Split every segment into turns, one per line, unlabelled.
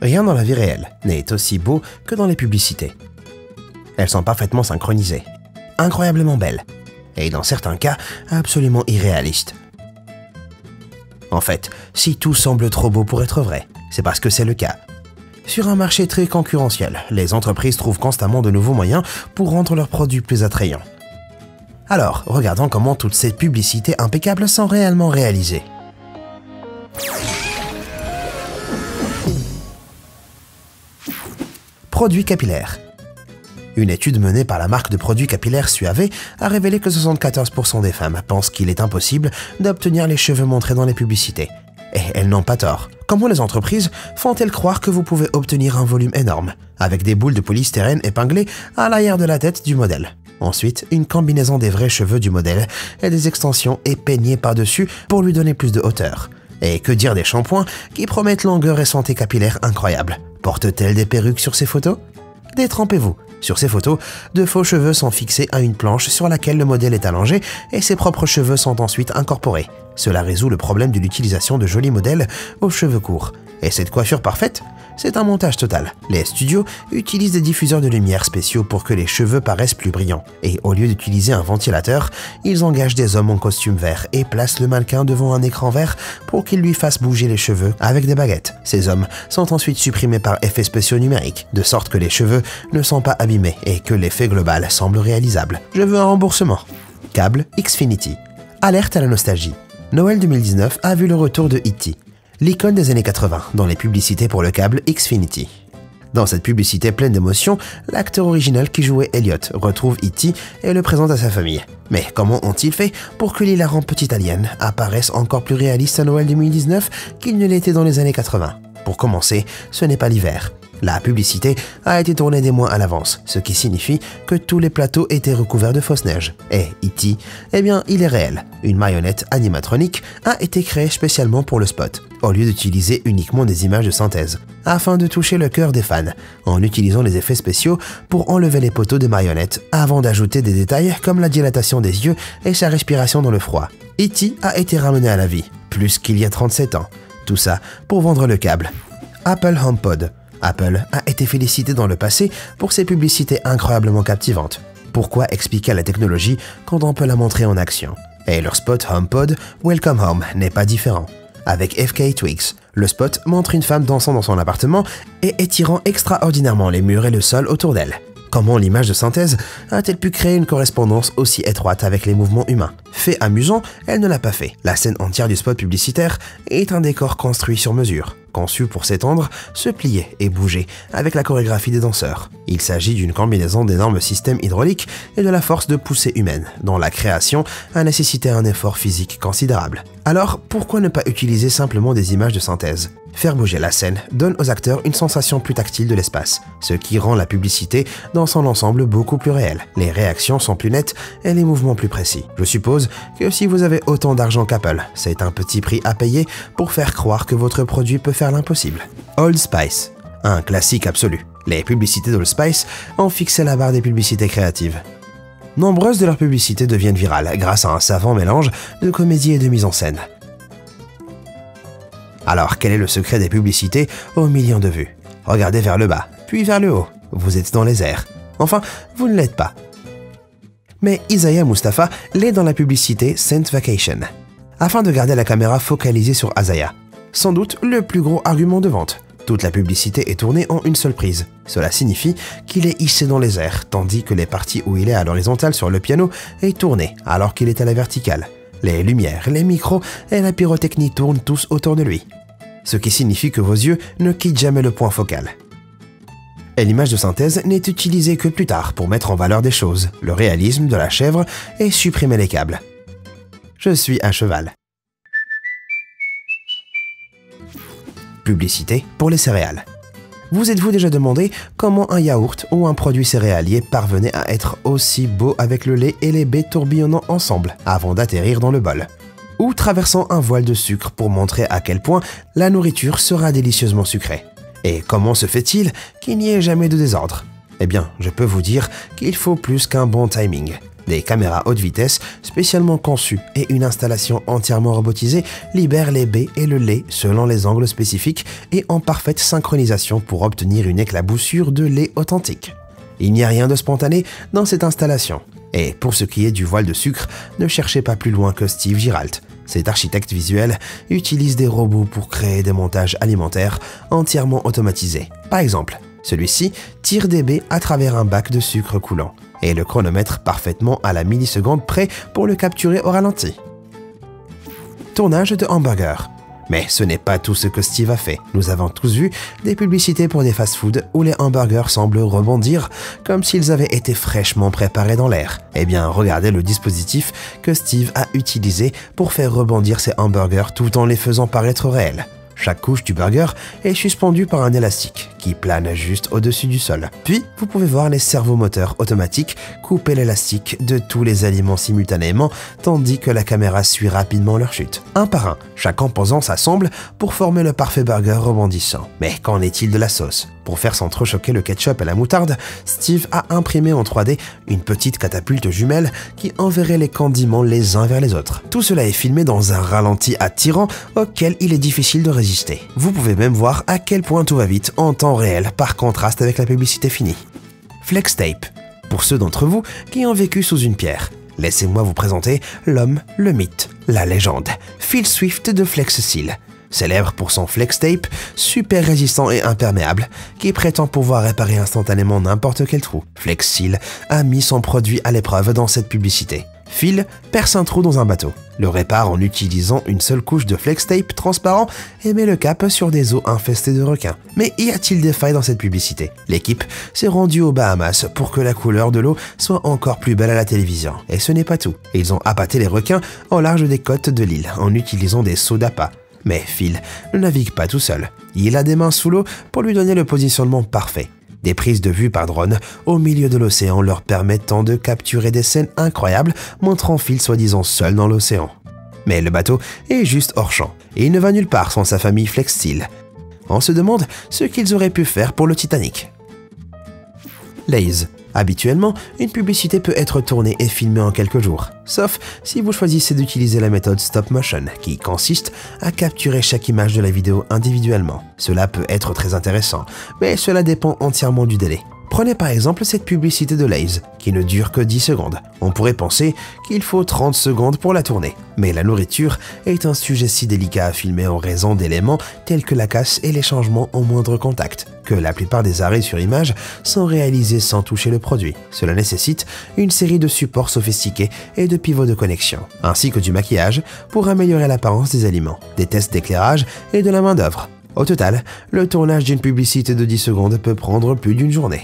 Rien dans la vie réelle n'est aussi beau que dans les publicités. Elles sont parfaitement synchronisées, incroyablement belles, et dans certains cas, absolument irréalistes. En fait, si tout semble trop beau pour être vrai, c'est parce que c'est le cas. Sur un marché très concurrentiel, les entreprises trouvent constamment de nouveaux moyens pour rendre leurs produits plus attrayants. Alors, regardons comment toutes ces publicités impeccables sont réellement réalisées. Produits capillaires. Une étude menée par la marque de produits capillaires Suave a révélé que 74% des femmes pensent qu'il est impossible d'obtenir les cheveux montrés dans les publicités. Et elles n'ont pas tort. Comment les entreprises font-elles croire que vous pouvez obtenir un volume énorme, avec des boules de polystyrène épinglées à l'arrière de la tête du modèle? Ensuite, une combinaison des vrais cheveux du modèle et des extensions est peignée par-dessus pour lui donner plus de hauteur. Et que dire des shampoings qui promettent longueur et santé capillaire incroyable? Portent-elles des perruques sur ces photos? Détrompez-vous. Sur ces photos, de faux cheveux sont fixés à une planche sur laquelle le modèle est allongé et ses propres cheveux sont ensuite incorporés. Cela résout le problème de l'utilisation de jolis modèles aux cheveux courts. Et cette coiffure parfaite? C'est un montage total. Les studios utilisent des diffuseurs de lumière spéciaux pour que les cheveux paraissent plus brillants. Et au lieu d'utiliser un ventilateur, ils engagent des hommes en costume vert et placent le mannequin devant un écran vert pour qu'il lui fasse bouger les cheveux avec des baguettes. Ces hommes sont ensuite supprimés par effets spéciaux numériques, de sorte que les cheveux ne sont pas abîmés et que l'effet global semble réalisable. Je veux un remboursement. Câble Xfinity. Alerte à la nostalgie. Noël 2019 a vu le retour de E.T., l'icône des années 80 dans les publicités pour le câble Xfinity. Dans cette publicité pleine d'émotions, l'acteur original qui jouait Elliot retrouve E.T. et le présente à sa famille. Mais comment ont-ils fait pour que l'hilarant petit alien apparaisse encore plus réaliste à Noël 2019 qu'il ne l'était dans les années 80? Pour commencer, ce n'est pas l'hiver. La publicité a été tournée des mois à l'avance, ce qui signifie que tous les plateaux étaient recouverts de fausse neige. Et E.T., eh bien, il est réel. Une marionnette animatronique a été créée spécialement pour le spot, au lieu d'utiliser uniquement des images de synthèse, afin de toucher le cœur des fans, en utilisant les effets spéciaux pour enlever les poteaux des marionnettes, avant d'ajouter des détails comme la dilatation des yeux et sa respiration dans le froid. E.T. a été ramené à la vie, plus qu'il y a 37 ans. Tout ça pour vendre le câble. Apple HomePod. Apple a été félicité dans le passé pour ses publicités incroyablement captivantes. Pourquoi expliquer la technologie quand on peut la montrer en action? Et leur spot HomePod, Welcome Home, n'est pas différent. Avec FK Twigs, le spot montre une femme dansant dans son appartement et étirant extraordinairement les murs et le sol autour d'elle. Comment l'image de synthèse a-t-elle pu créer une correspondance aussi étroite avec les mouvements humains? Fait amusant, elle ne l'a pas fait. La scène entière du spot publicitaire est un décor construit sur mesure, conçu pour s'étendre, se plier et bouger avec la chorégraphie des danseurs. Il s'agit d'une combinaison d'énormes systèmes hydrauliques et de la force de poussée humaine, dont la création a nécessité un effort physique considérable. Alors, pourquoi ne pas utiliser simplement des images de synthèse? Faire bouger la scène donne aux acteurs une sensation plus tactile de l'espace, ce qui rend la publicité dans son ensemble beaucoup plus réelle. Les réactions sont plus nettes et les mouvements plus précis. Je suppose que si vous avez autant d'argent qu'Apple, c'est un petit prix à payer pour faire croire que votre produit peut faire l'impossible. Old Spice, un classique absolu. Les publicités d'Old Spice ont fixé la barre des publicités créatives. Nombreuses de leurs publicités deviennent virales grâce à un savant mélange de comédie et de mise en scène. Alors, quel est le secret des publicités aux millions de vues? Regardez vers le bas, puis vers le haut. Vous êtes dans les airs. Enfin, vous ne l'êtes pas. Mais Isaiah Mustafa l'est dans la publicité Saint Vacation, afin de garder la caméra focalisée sur Isaiah. Sans doute le plus gros argument de vente. Toute la publicité est tournée en une seule prise. Cela signifie qu'il est hissé dans les airs, tandis que les parties où il est à l'horizontale sur le piano est tournée alors qu'il est à la verticale. Les lumières, les micros et la pyrotechnie tournent tous autour de lui. Ce qui signifie que vos yeux ne quittent jamais le point focal. Et l'image de synthèse n'est utilisée que plus tard pour mettre en valeur des choses, le réalisme de la chèvre et supprimer les câbles. Je suis un cheval. Publicité pour les céréales. Vous êtes-vous déjà demandé comment un yaourt ou un produit céréalier parvenait à être aussi beau avec le lait et les baies tourbillonnant ensemble avant d'atterrir dans le bol? Ou traversant un voile de sucre pour montrer à quel point la nourriture sera délicieusement sucrée? Et comment se fait-il qu'il n'y ait jamais de désordre? Eh bien, je peux vous dire qu'il faut plus qu'un bon timing. Des caméras haute vitesse spécialement conçues et une installation entièrement robotisée libèrent les baies et le lait selon les angles spécifiques et en parfaite synchronisation pour obtenir une éclaboussure de lait authentique. Il n'y a rien de spontané dans cette installation. Et pour ce qui est du voile de sucre, ne cherchez pas plus loin que Steve Giralt. Cet architecte visuel utilise des robots pour créer des montages alimentaires entièrement automatisés. Par exemple, celui-ci tire des baies à travers un bac de sucre coulant et le chronomètre parfaitement à la milliseconde près pour le capturer au ralenti. Tournage de hamburger. Mais ce n'est pas tout ce que Steve a fait. Nous avons tous vu des publicités pour des fast-foods où les hamburgers semblent rebondir comme s'ils avaient été fraîchement préparés dans l'air. Eh bien, regardez le dispositif que Steve a utilisé pour faire rebondir ces hamburgers tout en les faisant paraître réels. Chaque couche du burger est suspendue par un élastique qui plane juste au-dessus du sol. Puis, vous pouvez voir les servomoteurs automatiques couper l'élastique de tous les aliments simultanément tandis que la caméra suit rapidement leur chute. Un par un, chaque composant s'assemble pour former le parfait burger rebondissant. Mais qu'en est-il de la sauce? Pour faire s'entrechoquer le ketchup et la moutarde, Steve a imprimé en 3D une petite catapulte jumelle qui enverrait les condiments les uns vers les autres. Tout cela est filmé dans un ralenti attirant auquel il est difficile de résister. Vous pouvez même voir à quel point tout va vite en temps réel par contraste avec la publicité finie. Flex Tape. Pour ceux d'entre vous qui ont vécu sous une pierre, laissez-moi vous présenter l'homme, le mythe, la légende, Phil Swift de Flex Seal. Célèbre pour son Flex Tape, super résistant et imperméable, qui prétend pouvoir réparer instantanément n'importe quel trou. Flex Seal a mis son produit à l'épreuve dans cette publicité. Phil perce un trou dans un bateau, le répare en utilisant une seule couche de Flex Tape transparent et met le cap sur des eaux infestées de requins. Mais y a-t-il des failles dans cette publicité? L'équipe s'est rendue aux Bahamas pour que la couleur de l'eau soit encore plus belle à la télévision. Et ce n'est pas tout. Ils ont appâté les requins au large des côtes de l'île en utilisant des seaux d'appât. Mais Phil ne navigue pas tout seul. Il a des mains sous l'eau pour lui donner le positionnement parfait. Des prises de vue par drone au milieu de l'océan leur permettant de capturer des scènes incroyables montrant Phil soi-disant seul dans l'océan. Mais le bateau est juste hors champ et il ne va nulle part sans sa famille Flex Seal. On se demande ce qu'ils auraient pu faire pour le Titanic. Lay's. Habituellement, une publicité peut être tournée et filmée en quelques jours, sauf si vous choisissez d'utiliser la méthode stop motion, qui consiste à capturer chaque image de la vidéo individuellement. Cela peut être très intéressant, mais cela dépend entièrement du délai. Prenez par exemple cette publicité de Lay's, qui ne dure que 10 secondes. On pourrait penser qu'il faut 30 secondes pour la tourner. Mais la nourriture est un sujet si délicat à filmer en raison d'éléments tels que la casse et les changements en moindre contact, que la plupart des arrêts sur image sont réalisés sans toucher le produit. Cela nécessite une série de supports sophistiqués et de pivots de connexion, ainsi que du maquillage pour améliorer l'apparence des aliments, des tests d'éclairage et de la main-d'œuvre. Au total, le tournage d'une publicité de 10 secondes peut prendre plus d'une journée.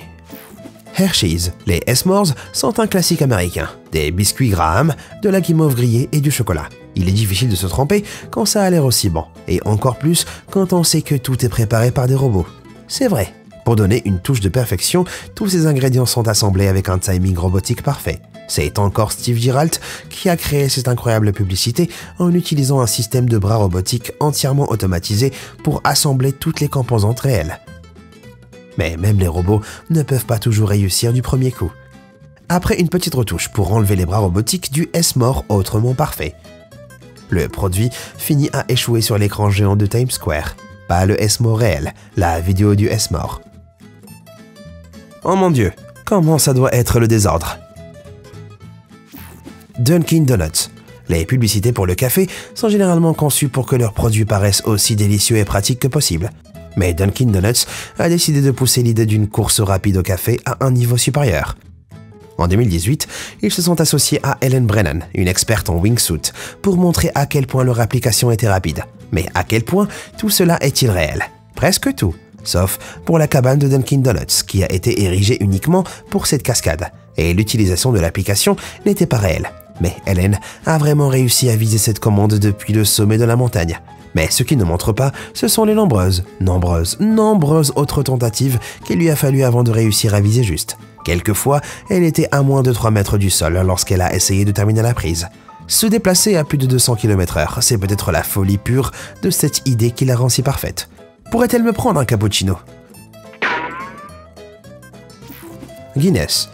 Hershey's. Les S'mores sont un classique américain. Des biscuits Graham, de la guimauve grillée et du chocolat. Il est difficile de se tromper quand ça a l'air aussi bon, et encore plus quand on sait que tout est préparé par des robots. C'est vrai. Pour donner une touche de perfection, tous ces ingrédients sont assemblés avec un timing robotique parfait. C'est encore Steve Giralt qui a créé cette incroyable publicité en utilisant un système de bras robotique entièrement automatisé pour assembler toutes les composantes réelles. Mais même les robots ne peuvent pas toujours réussir du premier coup. Après une petite retouche pour enlever les bras robotiques du S-More autrement parfait, le produit finit à échouer sur l'écran géant de Times Square. Pas le S-More réel, la vidéo du S-More. Oh mon Dieu, comment ça doit être le désordre! Dunkin' Donuts. Les publicités pour le café sont généralement conçues pour que leurs produits paraissent aussi délicieux et pratiques que possible. Mais Dunkin' Donuts a décidé de pousser l'idée d'une course rapide au café à un niveau supérieur. En 2018, ils se sont associés à Ellen Brennan, une experte en wingsuit, pour montrer à quel point leur application était rapide. Mais à quel point tout cela est-il réel? Presque tout, sauf pour la cabane de Dunkin' Donuts, qui a été érigée uniquement pour cette cascade, et l'utilisation de l'application n'était pas réelle. Mais Ellen a vraiment réussi à viser cette commande depuis le sommet de la montagne. Mais ce qui ne montre pas, ce sont les nombreuses autres tentatives qu'il lui a fallu avant de réussir à viser juste. Quelquefois, elle était à moins de 3 mètres du sol lorsqu'elle a essayé de terminer la prise. Se déplacer à plus de 200 km/h, c'est peut-être la folie pure de cette idée qui la rend si parfaite. Pourrait-elle me prendre un cappuccino? Guinness.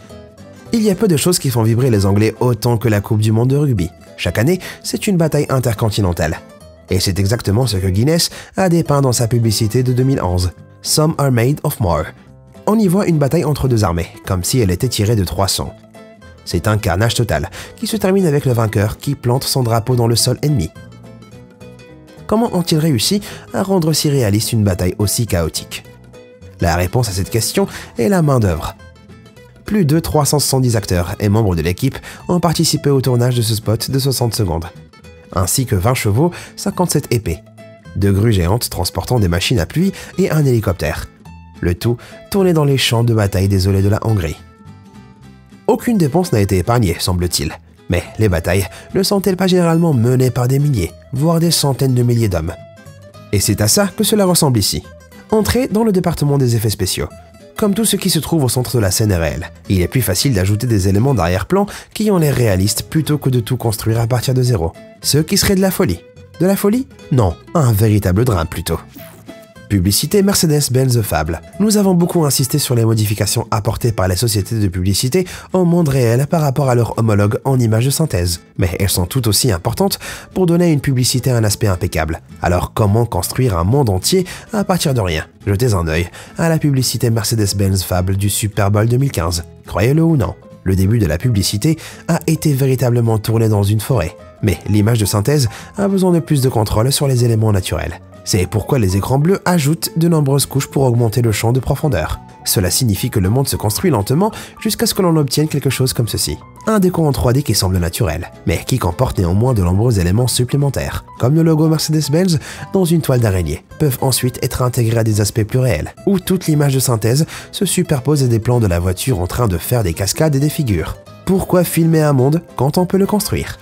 Il y a peu de choses qui font vibrer les Anglais autant que la Coupe du Monde de rugby. Chaque année, c'est une bataille intercontinentale. Et c'est exactement ce que Guinness a dépeint dans sa publicité de 2011. Some are made of more. On y voit une bataille entre deux armées, comme si elle était tirée de 300. C'est un carnage total, qui se termine avec le vainqueur qui plante son drapeau dans le sol ennemi. Comment ont-ils réussi à rendre si réaliste une bataille aussi chaotique? La réponse à cette question est la main-d'œuvre. Plus de 370 acteurs et membres de l'équipe ont participé au tournage de ce spot de 60 secondes, ainsi que 20 chevaux, 57 épées, 2 grues géantes transportant des machines à pluie et un hélicoptère. Le tout tourné dans les champs de bataille désolés de la Hongrie. Aucune dépense n'a été épargnée, semble-t-il. Mais les batailles ne sont-elles pas généralement menées par des milliers, voire des centaines de milliers d'hommes? Et c'est à ça que cela ressemble ici. Entrez dans le département des effets spéciaux. Comme tout ce qui se trouve au centre de la scène est réel, il est plus facile d'ajouter des éléments d'arrière-plan qui ont l'air réalistes plutôt que de tout construire à partir de zéro. Ce qui serait de la folie. De la folie? Non, un véritable drame plutôt. Publicité Mercedes-Benz Fable. Nous avons beaucoup insisté sur les modifications apportées par les sociétés de publicité au monde réel par rapport à leurs homologues en images de synthèse. Mais elles sont tout aussi importantes pour donner à une publicité un aspect impeccable. Alors comment construire un monde entier à partir de rien? Jetez un œil à la publicité Mercedes-Benz Fable du Super Bowl 2015. Croyez-le ou non, le début de la publicité a été véritablement tourné dans une forêt. Mais l'image de synthèse a besoin de plus de contrôle sur les éléments naturels. C'est pourquoi les écrans bleus ajoutent de nombreuses couches pour augmenter le champ de profondeur. Cela signifie que le monde se construit lentement jusqu'à ce que l'on obtienne quelque chose comme ceci. Un décor en 3D qui semble naturel, mais qui comporte néanmoins de nombreux éléments supplémentaires, comme le logo Mercedes-Benz dans une toile d'araignée, peuvent ensuite être intégrés à des aspects plus réels, où toute l'image de synthèse se superpose à des plans de la voiture en train de faire des cascades et des figures. Pourquoi filmer un monde quand on peut le construire?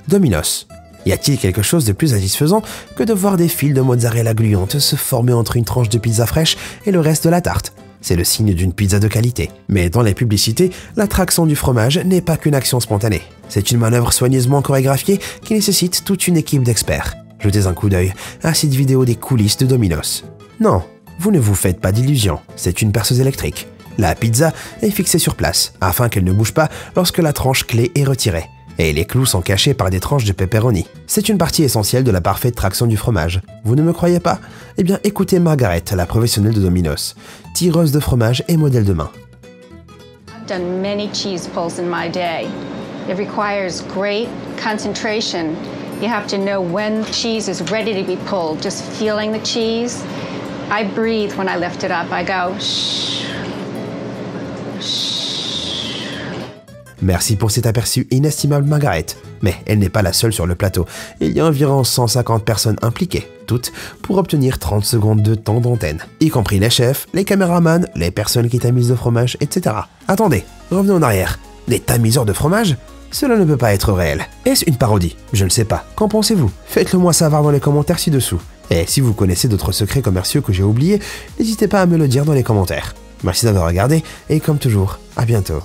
Dominos. Y a-t-il quelque chose de plus satisfaisant que de voir des fils de mozzarella gluante se former entre une tranche de pizza fraîche et le reste de la tarte? C'est le signe d'une pizza de qualité. Mais dans les publicités, l'attraction du fromage n'est pas qu'une action spontanée. C'est une manœuvre soigneusement chorégraphiée qui nécessite toute une équipe d'experts. Jetez un coup d'œil à cette vidéo des coulisses de Domino's. Non, vous ne vous faites pas d'illusions, c'est une perceuse électrique. La pizza est fixée sur place, afin qu'elle ne bouge pas lorsque la tranche clé est retirée. Et les clous sont cachés par des tranches de pepperoni. C'est une partie essentielle de la parfaite traction du fromage. Vous ne me croyez pas? Eh bien écoutez Margaret, la professionnelle de Domino's, tireuse de fromage et modèle de main.
I've done many cheese pulls in my day. It requires great concentration. You have to know when the cheese is ready to be pulled, just feeling the cheese. I breathe when I lift it up. I go shh.
Merci pour cet aperçu inestimable Margaret. Mais elle n'est pas la seule sur le plateau. Il y a environ 150 personnes impliquées, toutes pour obtenir 30 secondes de temps d'antenne, y compris les chefs, les caméramans, les personnes qui tamisent le fromage, etc. Attendez, revenez en arrière. Des tamiseurs de fromage? Cela ne peut pas être réel. Est-ce une parodie? Je ne sais pas. Qu'en pensez-vous? Faites-le moi savoir dans les commentaires ci-dessous. Et si vous connaissez d'autres secrets commerciaux que j'ai oubliés, n'hésitez pas à me le dire dans les commentaires. Merci d'avoir regardé et comme toujours, à bientôt.